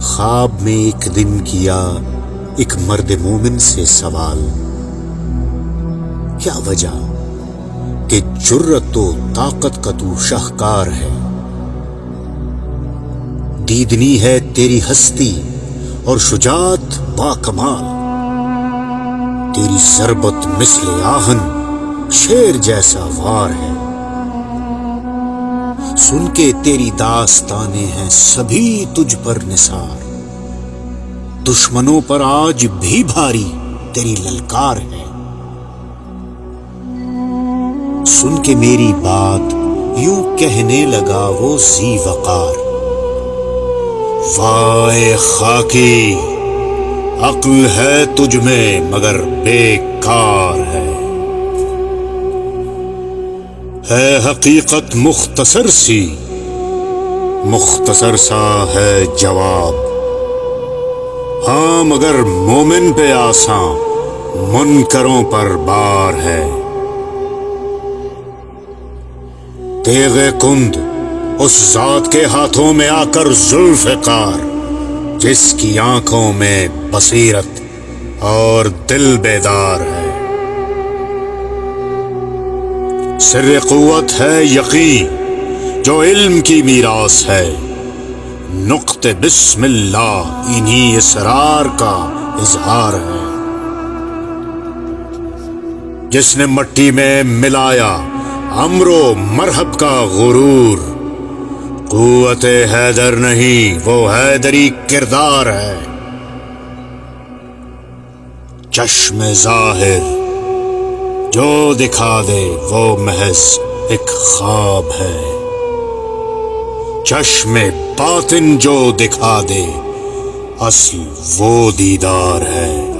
خواب میں ایک دن کیا ایک مرد مومن سے سوال، کیا وجہ کہ جرت و طاقت کا تو شاہکار ہے، دیدنی ہے تیری ہستی اور شجاعت با کمال، تیری ضربت مثل آہن شیر جیسا وار ہے، سن کے تیری داستانیں ہیں سبھی تجھ پر نثار، دشمنوں پر آج بھی بھاری تیری للکار ہے، سن کے میری بات یوں کہنے لگا وہ ذی وقار، وائے خاکی عقل ہے تجھ میں مگر بیکار ہے حقیقت مختصر سی مختصر سا ہے جواب، ہاں مگر مومن پہ آساں منکروں پر بار ہے، تیغ کند اس ذات کے ہاتھوں میں آ کر ذوالفقار، جس کی آنکھوں میں بصیرت اور دل بیدار ہے، سر قوت ہے یقین جو علم کی میراث ہے، نقطہ بسم اللہ انہی اسرار کا اظہار ہے، جس نے مٹی میں ملایا امر و مرحب کا غرور، قوت حیدر نہیں وہ حیدری کردار ہے، چشم ظاہر جو دکھا دے وہ محض ایک خواب ہے، چشم باطن جو دکھا دے اصل وہ دیدار ہے۔